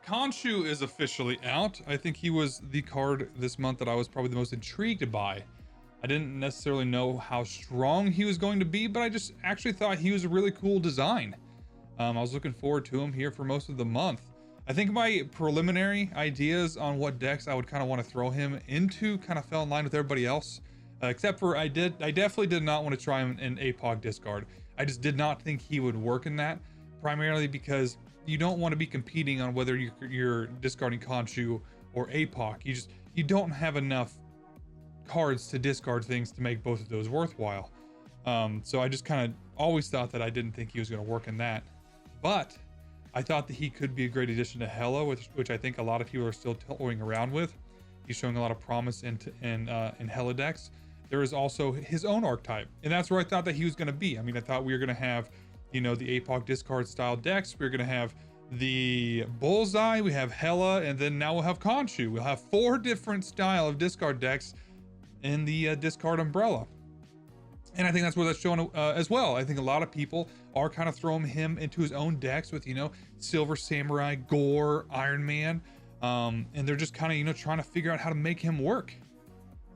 Khonshu is officially out. I think he was the card this month that I was probably the most intrigued by. I didn't necessarily know how strong he was going to be, but I just actually thought he was a really cool design. I was looking forward to him here for most of the month. I think my preliminary ideas on what decks I would kind of want to throw him into kind of fell in line with everybody else. Except for I definitely did not want to try him in APOC discard. I just did not think he would work in that, primarily because you don't want to be competing on whether you're discarding Khonshu or APOC. You don't have enough cards to discard things to make both of those worthwhile. So I just kind of always thought that I didn't think he was going to work in that. But I thought that he could be a great addition to Hela, which I think a lot of people are still toying around with. He's showing a lot of promise in Hela decks. There is also his own archetype, and that's where I thought that he was going to be. I mean, I thought we were going to have, the APOC discard style decks. We're going to have the Bullseye, we have Hela, and then now we'll have Khonshu. We'll have 4 different style of discard decks in the discard umbrella. And I think that's what that's showing as well. I think a lot of people are kind of throwing him into his own decks with, Silver Samurai, Gore, Iron Man. And they're just kind of, trying to figure out how to make him work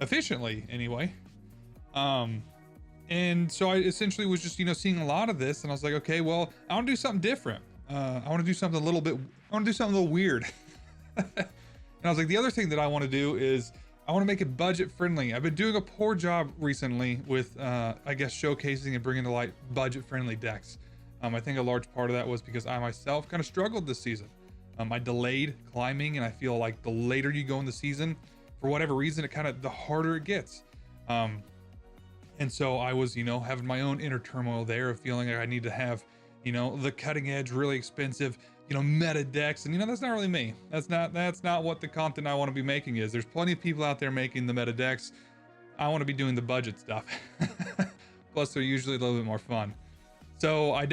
efficiently anyway. And so I essentially was just, seeing a lot of this, and I was like, okay, well, I want to do something different. I want to do something a little weird. And I was like, the other thing that I want to do is I want to make it budget friendly. I've been doing a poor job recently with, I guess, showcasing and bringing to light budget friendly decks. I think a large part of that was because I myself kind of struggled this season. I delayed climbing, and I feel like the later you go in the season, for whatever reason, the harder it gets. And so I was, having my own inner turmoil there of feeling like I need to have, the cutting edge, really expensive, meta decks. And, that's not really me. That's not what the content I want to be making is. There's plenty of people out there making the meta decks. I want to be doing the budget stuff. Plus, they're usually a little bit more fun. So I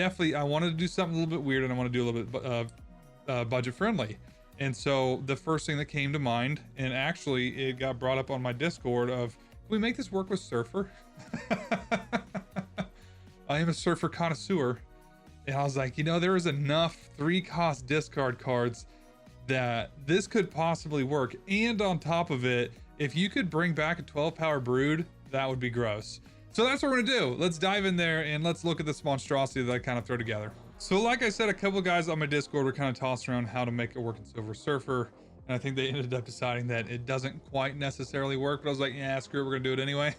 wanted to do something a little bit weird, and I want to do a little bit budget friendly. And so the first thing that came to mind, and actually it got brought up on my Discord of, can we make this work with Surfer? I am a Surfer connoisseur. And I was like, there is enough 3-cost discard cards that this could possibly work. And on top of it, if you could bring back a 12-power Brood, that would be gross. So that's what we're gonna do. Let's dive in there and let's look at this monstrosity that I kind of throw together. So like I said, a couple guys on my Discord were kind of tossing around how to make it work in Silver Surfer. And I think they ended up deciding that it doesn't quite necessarily work, but I was like, yeah, screw it, we're gonna do it anyway.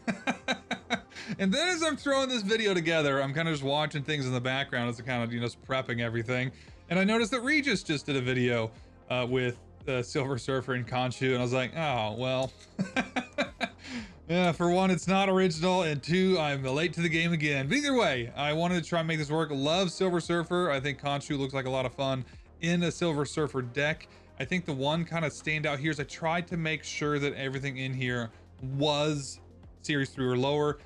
And then as I'm throwing this video together, I'm kind of just watching things in the background as I kind of, just prepping everything. And I noticed that Regis just did a video with Silver Surfer and Khonshu, and I was like, oh, well. Yeah, for one, it's not original, and 2, I'm late to the game again. But either way, I wanted to try and make this work. Love Silver Surfer. I think Khonshu looks like a lot of fun in a Silver Surfer deck. I think the one kind of standout here is I tried to make sure that everything in here was Series 3 or lower.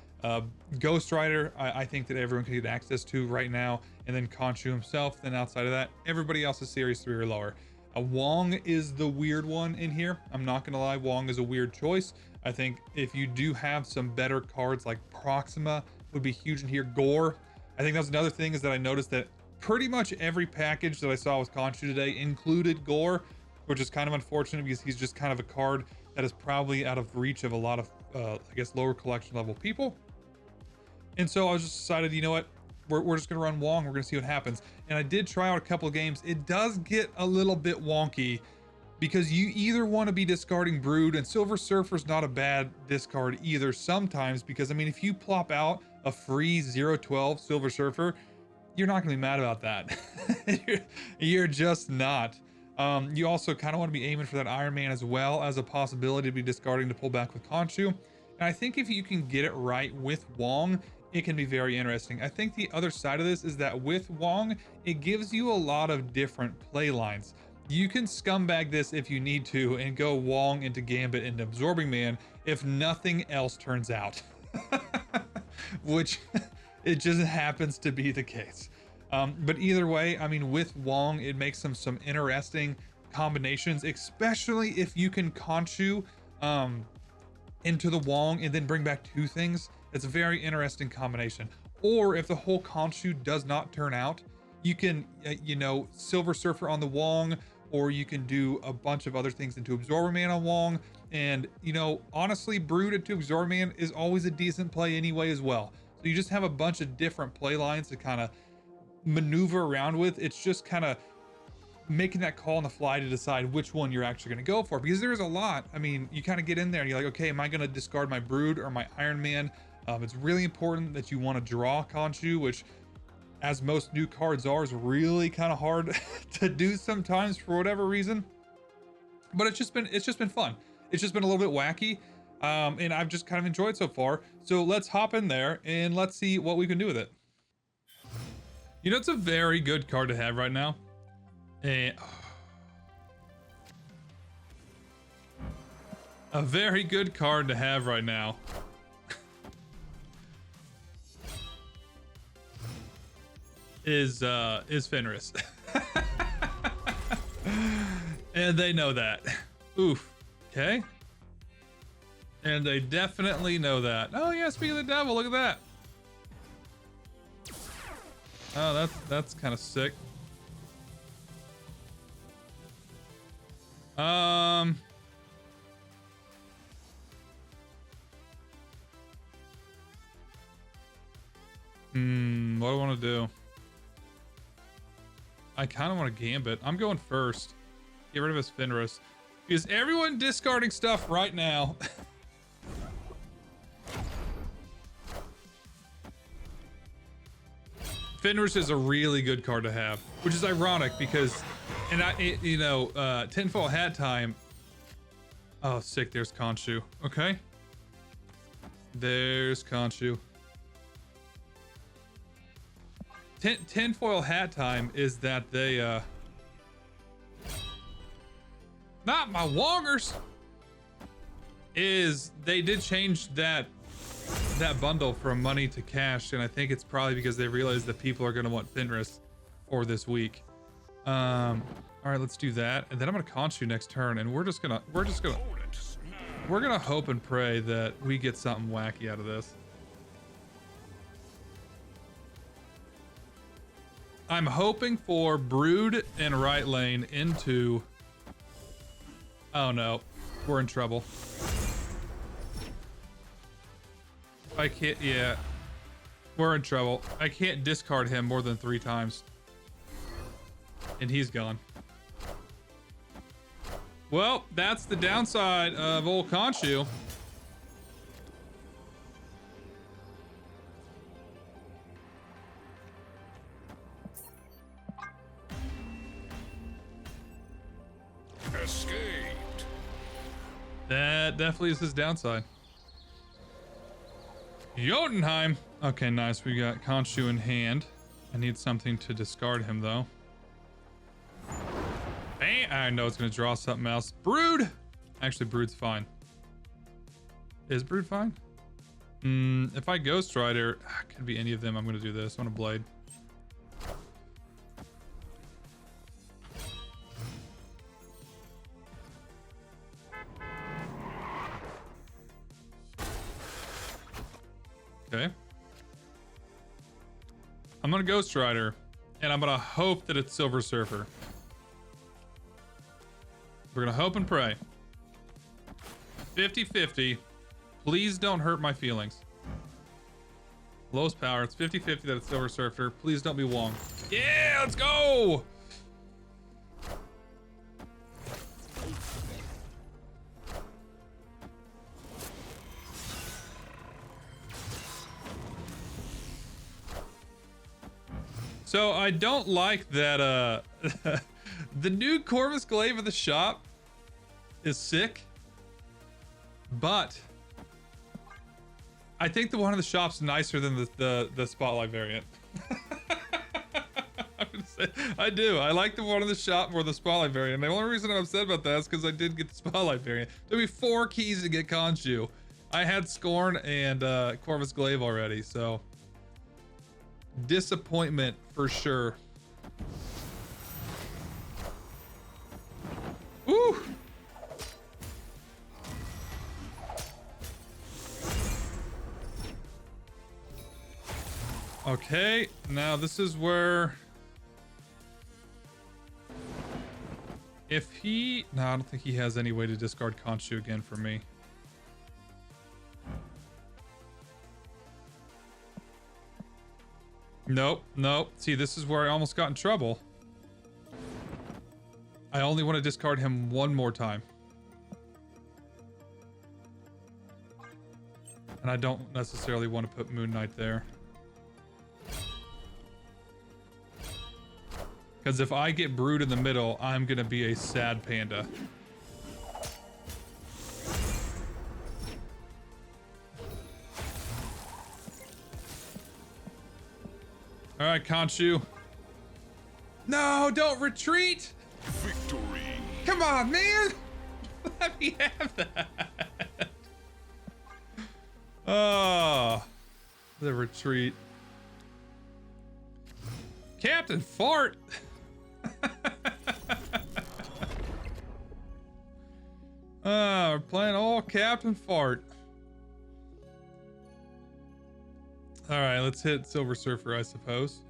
Ghost Rider, I think that everyone can get access to right now, and then Khonshu himself. Then outside of that, everybody else is Series 3 or lower. Wong is the weird one in here. I'm not gonna lie, Wong is a weird choice. I think if you do have some better cards like Proxima would be huge in here. Gore, I think that's another thing, is that I noticed that pretty much every package that I saw with Khonshu today included Gore, which is kind of unfortunate because he's just kind of a card that is probably out of reach of a lot of, I guess, lower collection level people. And so I was just decided, you know what, we're just gonna run Wong. We're gonna see what happens. And I did try out a couple of games. It does get a little bit wonky because you either want to be discarding Brood, and Silver Surfer's not a bad discard either sometimes, because I mean, if you plop out a free 0/12 Silver Surfer, you're not gonna be mad about that. You're just not. You also kind of want to be aiming for that Iron Man as well as a possibility to be discarding to pull back with Khonshu. And I think if you can get it right with Wong, it can be very interesting. I think the other side of this is that with Wong, it gives you a lot of different play lines. You can scumbag this if you need to and go Wong into Gambit and Absorbing Man if nothing else turns out. Which it just happens to be the case. But either way, I mean, with Wong, it makes some interesting combinations, especially if you can Khonshu into the Wong and then bring back 2 things. It's a very interesting combination. Or if the whole Khonshu does not turn out, you can, Silver Surfer on the Wong or you can do a bunch of other things into Absorber Man on Wong. And, you know, honestly, Brood into Absorber Man is always a decent play anyway as well. So you just have a bunch of different play lines to kind of maneuver around with. It's just kind of making that call on the fly to decide which one you're actually going to go for, because there's a lot. I mean, you kind of get in there and you're like, okay, am I going to discard my Brood or my Iron Man? It's really important that you want to draw Khonshu, which, as most new cards are, is really kind of hard to do sometimes for whatever reason. But it's just been fun. It's just been a little bit wacky, and I've just kind of enjoyed so far. So let's hop in there and let's see what we can do with it. You know, it's a very good card to have right now. A very good card to have right now. is Fenris. And they know that. Oof. Okay. And they definitely know that. Oh yeah, speaking of the devil, look at that. Oh, that's kind of sick. What do I want to do? I kind of want to Gambit. I'm going first. Get rid of his Fenris. Is everyone discarding stuff right now? Fenris is a really good card to have, which is ironic because, tinfoil hat time. Oh, sick. There's Khonshu. Okay. There's Khonshu. Tinfoil hat time is that they, not my Wongers, is they did change that bundle from money to cash, and I think it's probably because they realized that people are going to want Fenris for this week. All right, let's do that, and then I'm gonna Khonshu next turn, and we're gonna hope and pray that we get something wacky out of this. I'm hoping for Brood and right lane into. Oh no, we're in trouble. I can't, yeah. We're in trouble. I can't discard him more than 3 times. And he's gone. Well, that's the downside of old Khonshu. Escaped. That definitely is his downside. Jotunheim. Okay, nice. We got Khonshu in hand. I need something to discard him, though. Bam! I know it's going to draw something else. Brood! Actually, Brood's fine. Is Brood fine? If I Ghost Rider, could be any of them. I'm going to do this. I want a Blade. Okay. I'm gonna Ghost Rider, and I'm gonna hope that it's Silver Surfer. We're gonna hope and pray. 50-50. Please don't hurt my feelings. Lowest power. It's 50-50 that it's Silver Surfer. Please don't be Wong. Yeah, let's go! So I don't like that the new Corvus Glaive of the shop is sick, but I think the one in the shop's nicer than the Spotlight variant. I'm gonna say, I do. I like the one in the shop more than the Spotlight variant. The only reason I'm upset about that is because I did get the Spotlight variant. There'll be 4 keys to get Khonshu. I had Scorn and Corvus Glaive already, so disappointment for sure. Woo! Okay, now this is where If he... No, I don't think he has any way to discard Khonshu again for me. Nope, nope. See, this is where I almost got in trouble. I only want to discard him one more time. And I don't necessarily want to put Moon Knight there. Because if I get Brood in the middle, I'm going to be a sad panda. All right, Khonshu. No, don't retreat. Victory. Come on, man. Let me have that. Oh, the retreat. Captain Fart. We're playing all Captain Fart. All right, let's hit Silver Surfer, I suppose.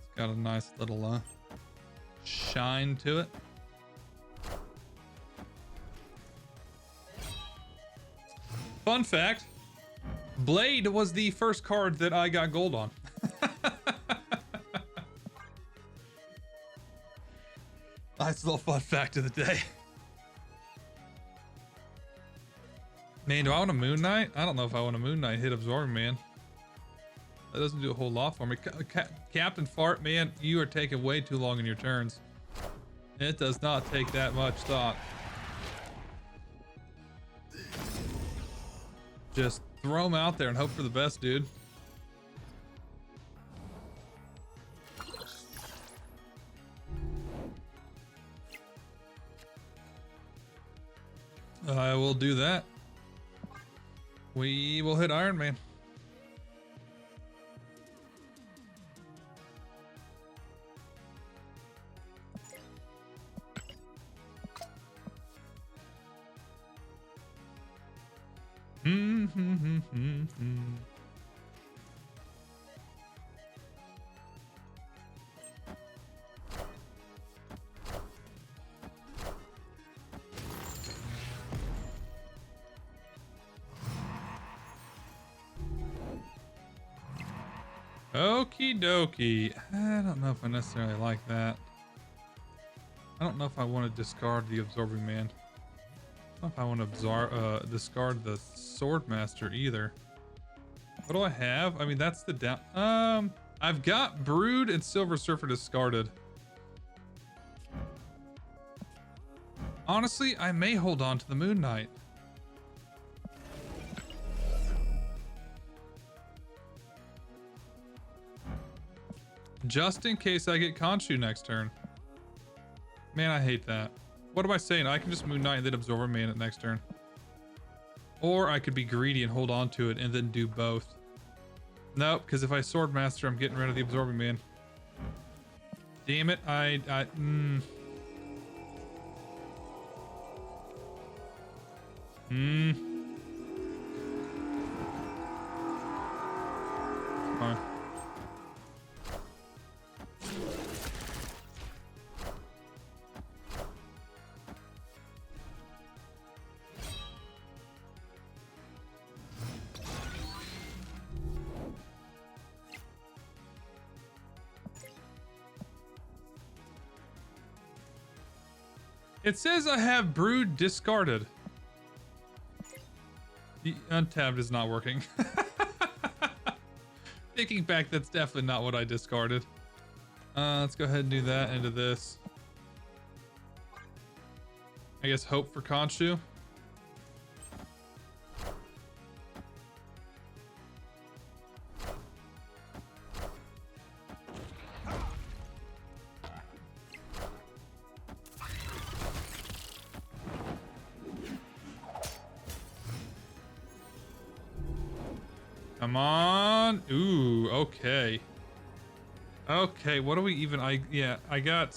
It's got a nice little shine to it. Fun fact, Blade was the first card that I got gold on. Nice little fun fact of the day. Man, do I want a Moon Knight? I don't know if I want a Moon Knight hit Absorbing Man. That doesn't do a whole lot for me. Captain Fart, man, you are taking way too long in your turns. It does not take that much thought. Just throw them out there and hope for the best, dude. I will do that. We will hit Iron Man. Okie dokie. I don't know if I necessarily like that. I don't know if I want to discard the Absorbing Man. I don't know if I want to discard the Swordmaster either. What do I have? I mean, that's the down. I've got Brood and Silver Surfer discarded. Honestly, I may hold on to the Moon Knight. Just in case I get Khonshu next turn. Man, I hate that. What am I saying? I can just Moon Knight and then Absorber Man it next turn. Or I could be greedy and hold on to it and then do both. Nope, because if I Swordmaster, I'm getting rid of the Absorbing Man. Damn it, Fine. It says I have Brood discarded. The untabbed is not working. Thinking back, that's definitely not what I discarded. Let's go ahead and do that into this. I guess hope for Khonshu. Come on. Ooh, okay. Okay, what do we even, I got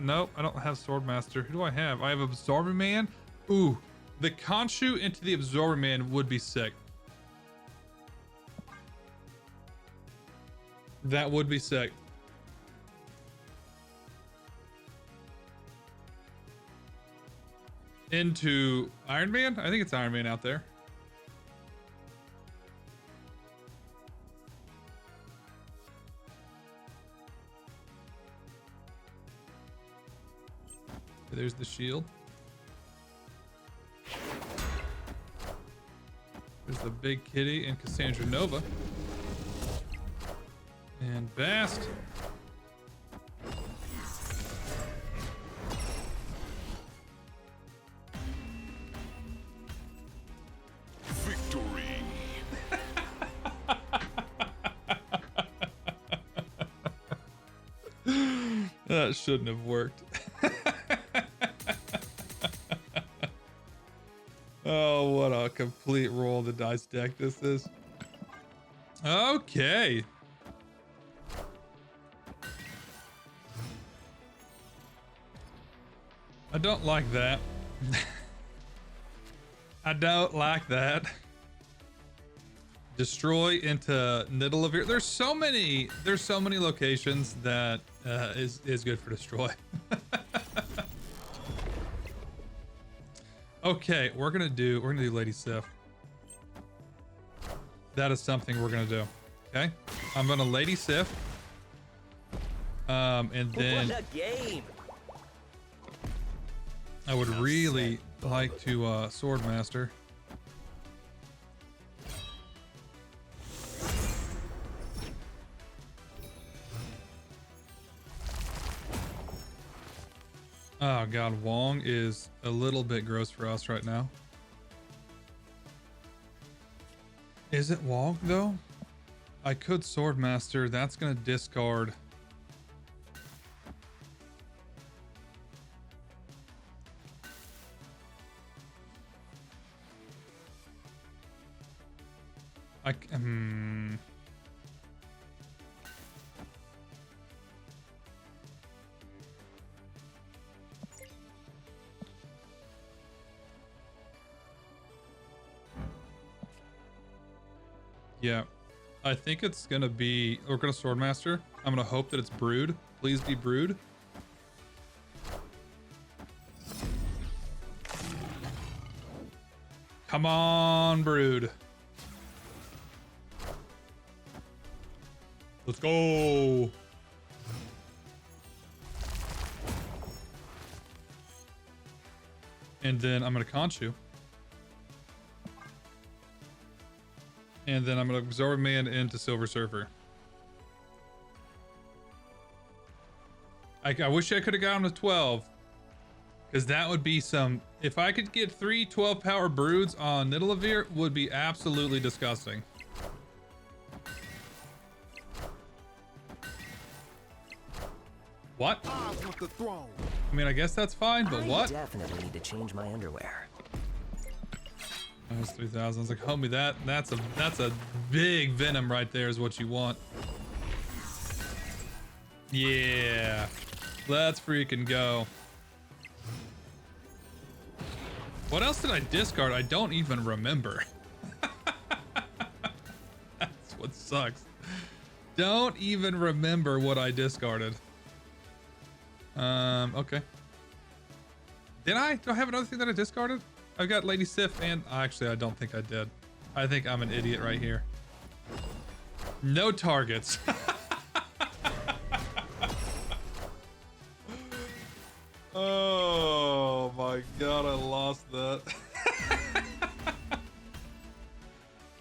nope, I don't have Sword Master. Who do I have? I have Absorber Man. Ooh, the Khonshu into the Absorber Man would be sick. That would be sick. Into Iron Man? I think it's Iron Man out there. There's the shield. There's the big kitty and Cassandra Nova. And Bast. Victory. That shouldn't have worked. Oh, what a complete roll of the dice deck this is. Okay. I don't like that. I don't like that. Destroy into Nidavellir. There's so many locations that is good for destroy. Okay, we're gonna do Lady Sif. That is something we're gonna do. Okay, I'm gonna Lady Sif. And then what a game. I would really like to Sword Master. Oh god, Wong is a little bit gross for us right now. Is it Wong though? I could Sword Master. That's gonna discard. Yeah, I think it's gonna be, we're gonna Sword Master. I'm gonna hope that it's Brood. Please be Brood. Come on, Brood. Let's go. And then I'm gonna Khonshu. And then I'm gonna Absorb Man into Silver Surfer. I wish I could have gotten to 12. Because that would be some... If I could get 3 12-power Broods on Nidavellir, would be absolutely disgusting. What? I mean, I guess that's fine, but what? I definitely need to change my underwear. That's 3,000. I was like, homie, that's a big Venom right there is what you want. Yeah. Let's freaking go. What else did I discard? I don't even remember. That's what sucks. Don't even remember what I discarded. Okay. Did I? Do I have another thing that I discarded? I've got Lady Sif and... Actually, I don't think I did. I think I'm an idiot right here. No targets. Oh my god, I lost that.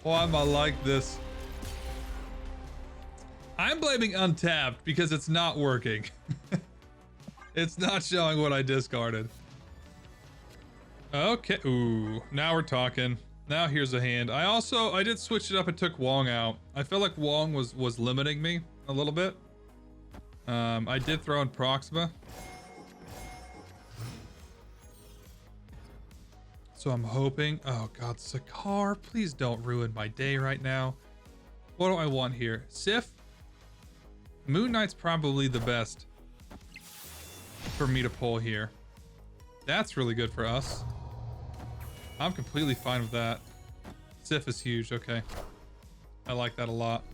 Why am I like this? I'm blaming Untapped because it's not working. It's not showing what I discarded. Okay, ooh, now we're talking. Now here's a hand. I did switch it up and took Wong out. I felt like Wong was limiting me a little bit. I did throw in Proxima. So I'm hoping, oh god, Sakar, please don't ruin my day right now. What do I want here? Sif? Moon Knight's probably the best for me to pull here. That's really good for us. I'm completely fine with that. Sif is huge. Okay. I like that a lot.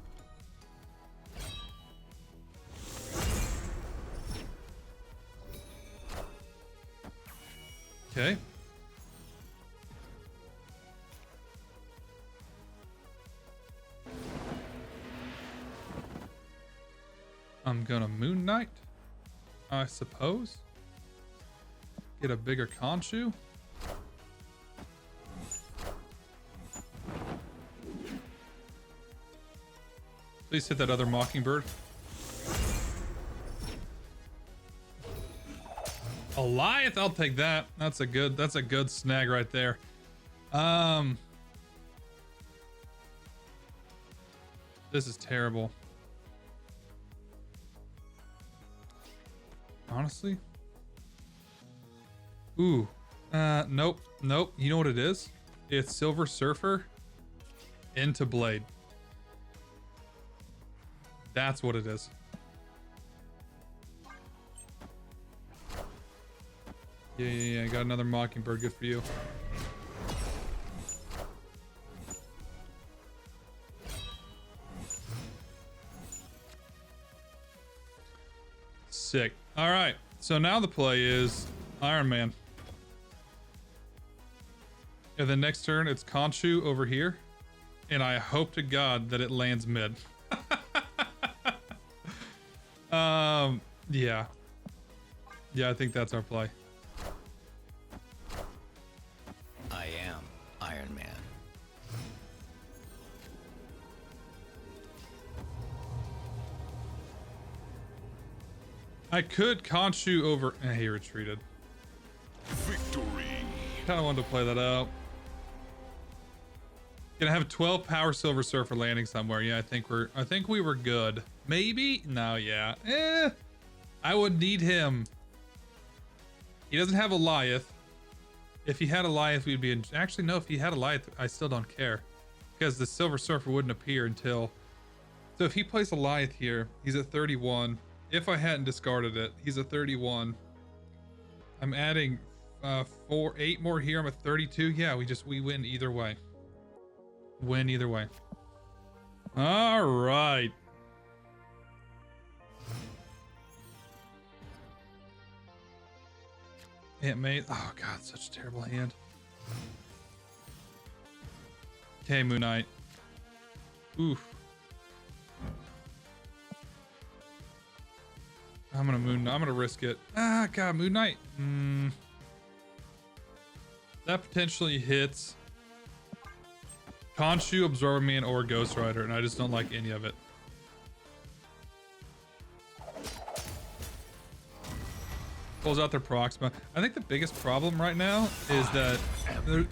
Okay. I'm gonna Moon Knight, I suppose. Get a bigger Khonshu. Please hit that other Mockingbird. Goliath, I'll take that. That's a good snag right there. This is terrible. Honestly. Ooh. Nope. Nope. You know what it is? It's Silver Surfer into Blade. That's what it is. Yeah. Got another Mockingbird. Good for you. Sick. All right. So now the play is Iron Man. And the next turn, it's Khonshu over here. And I hope to God that it lands mid. Yeah. Yeah, I think that's our play. I am Iron Man. I could Khonshu over... he retreated. Victory. Kind of wanted to play that out. Gonna have 12 power Silver Surfer landing somewhere. Yeah, I think we were good. Maybe? No, yeah. I would need him. He doesn't have Goliath. If he had Goliath, we'd be in... Actually, no, if he had Goliath, I still don't care. Because the Silver Surfer wouldn't appear until... So if he plays Goliath here, he's at 31. If I hadn't discarded it, he's at 31. I'm adding 8 more here. I'm at 32. Yeah, we win either way. Win either way. All right. It made... Oh, God, such a terrible hand. Okay, Moon Knight. Oof. I'm gonna risk it. Ah, God, Moon Knight. That potentially hits Khonshu, Absorber Man, or Ghost Rider, and I just don't like any of it. Pulls out their Proxima. I think the biggest problem right now is that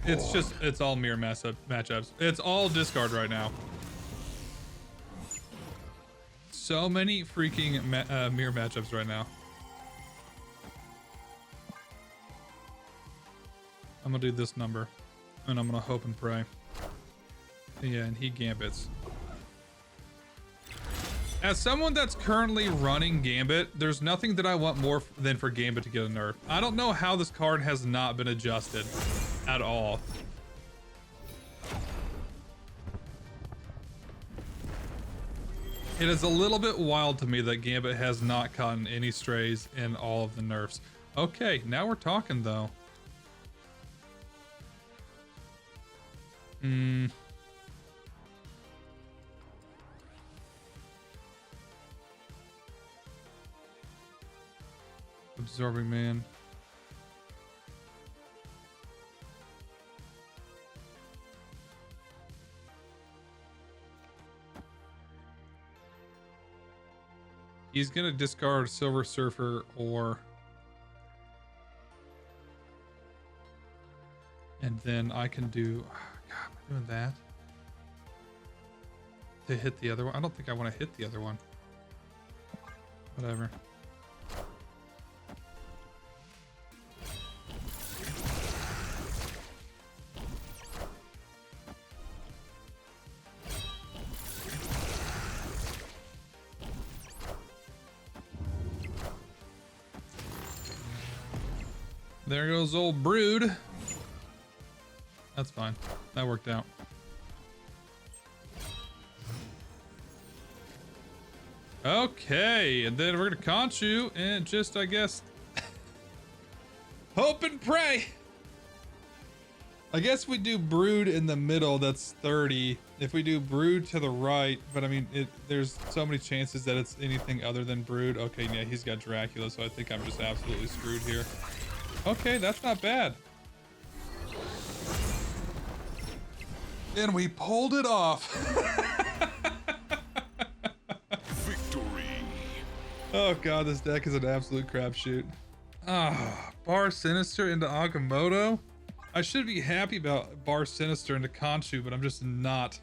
it's all mirror matchups. It's all discard right now. So many freaking mirror matchups right now. I'm gonna do this number, and I'm gonna hope and pray. Yeah, and he Gambits. As someone that's currently running Gambit, there's nothing that I want more than for Gambit to get a nerf. I don't know how this card has not been adjusted at all. It is a little bit wild to me that Gambit has not gotten any strays in all of the nerfs. Okay, now we're talking though. Absorbing Man. He's gonna discard Silver Surfer or... And then I can do... Oh, God, am I doing that? To hit the other one? I don't think I want to hit the other one. Whatever. there goes old Brood. That's fine. That worked out. Okay, and then we're gonna Khonshu and just, I guess, hope and pray. I guess we do Brood in the middle, that's 30. If we do Brood to the right, but I mean, there's so many chances that it's anything other than Brood. Okay, yeah, he's got Dracula, so I think I'm just absolutely screwed here. Okay, that's not bad. And we pulled it off. Victory. Oh god, this deck is an absolute crapshoot. Ah, Bar Sinister into Agamotto. I should be happy about Bar Sinister into Khonshu, but I'm just not.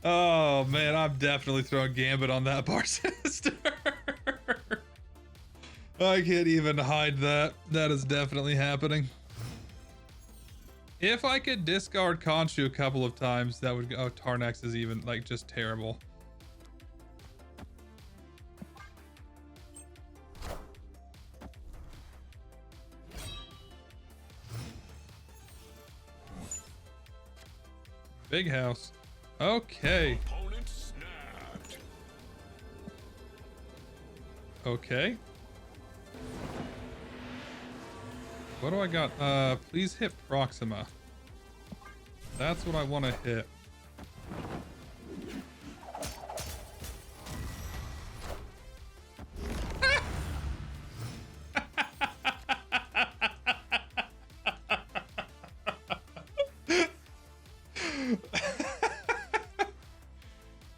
Oh man, I'm definitely throwing Gambit on that Bar Sinister. I can't even hide that. That is definitely happening. If I could discard Khonshu a couple of times, that would go. Oh, Tarnax is even like just terrible. Big house. Okay. Opponent snapped. Okay. What do I got? Please hit Proxima. That's what I want to hit.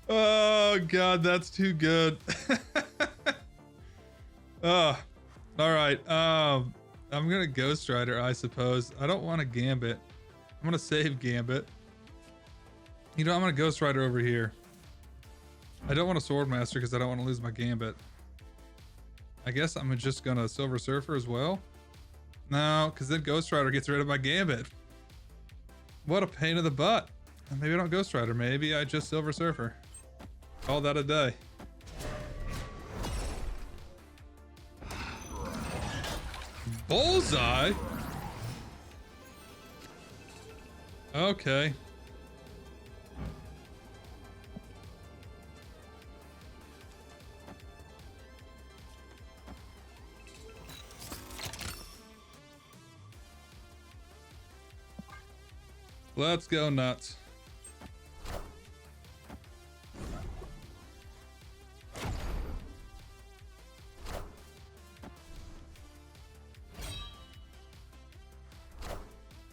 Oh god, that's too good. Oh, all right. I'm gonna Ghost Rider, I suppose. I don't want a Gambit. I'm gonna save Gambit. You know, I'm gonna Ghost Rider over here. I don't want a Swordmaster because I don't want to lose my Gambit. I guess I'm just gonna Silver Surfer as well. No, because then Ghost Rider gets rid of my Gambit. What a pain in the butt. Maybe I don't Ghost Rider. Maybe I just Silver Surfer. Call that a day. Bullseye? Okay. Let's go nuts.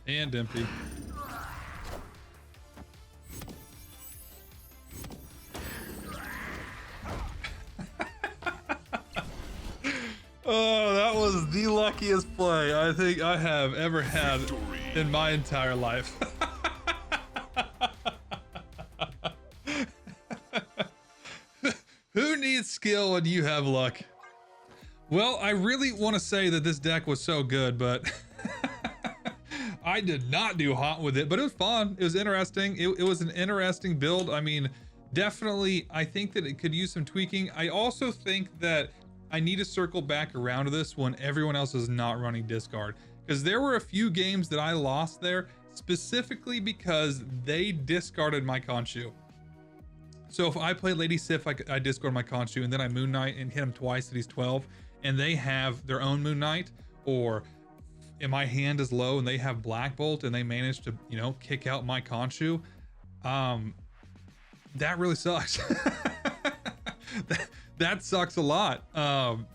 And empty. Oh, that was the luckiest play I think I have ever had in my entire life. Who needs skill when you have luck? Well, I really want to say that this deck was so good, but I did not do hot with it, but it was fun. It was interesting. It was an interesting build. I mean, definitely, I think that it could use some tweaking. I also think that I need to circle back around to this when everyone else is not running discard, because there were a few games that I lost there specifically because they discarded my Khonshu. So if I play Lady Sif, I discard my Khonshu, and then I Moon Knight and hit him twice that he's 12, and they have their own Moon Knight, or and my hand is low and they have Black Bolt and they manage to, you know, kick out my Khonshu, that really sucks. that sucks a lot.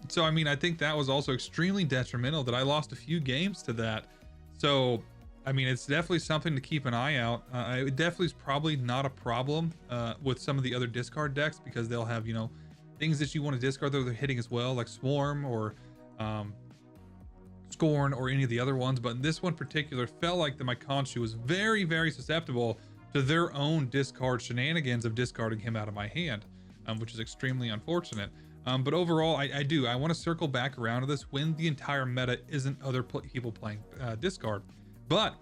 So I mean, I think that was also extremely detrimental that I lost a few games to that. So I mean, it's definitely something to keep an eye out. It definitely is probably not a problem with some of the other discard decks, because they'll have, you know, things that you want to discard that they're hitting as well, like Swarm or Scorn or any of the other ones. But in this one in particular, felt like that my Khonshu was very, very susceptible to their own discard shenanigans of discarding him out of my hand, which is extremely unfortunate. But overall, I want to circle back around to this when the entire meta isn't other people playing discard. But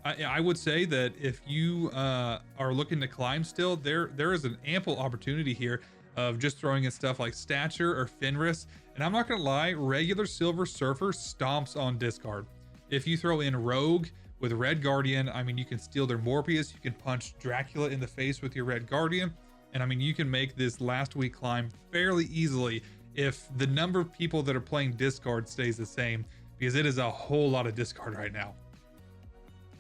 I would say that if you are looking to climb still, there is an ample opportunity here. of just throwing in stuff like Stature or Fenris. And I'm not gonna lie, regular Silver Surfer stomps on discard. If you throw in Rogue with Red Guardian, I mean, you can steal their Morbius, you can punch Dracula in the face with your Red Guardian, and I mean, you can make this last week climb fairly easily if the number of people that are playing discard stays the same, because it is a whole lot of discard right now.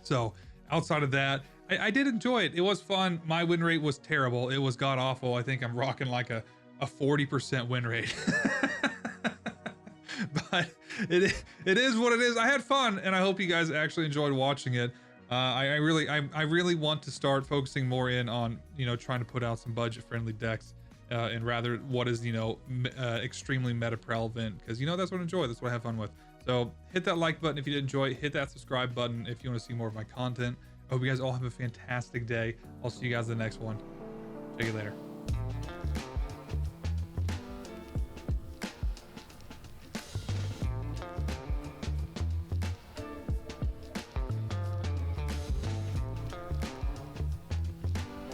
So outside of that, I did enjoy it. It was fun. My win rate was terrible. It was god awful. I think I'm rocking like a 40% win rate. But it is what it is. I had fun, and I hope you guys actually enjoyed watching it. I really want to start focusing more in on, you know, trying to put out some budget friendly decks, and rather what is, you know, extremely meta relevant, because, you know, that's what I enjoy. That's what I have fun with. So hit that like button if you did enjoy it. Hit that subscribe button if you want to see more of my content. I hope you guys all have a fantastic day. I'll see you guys in the next one. Check you later.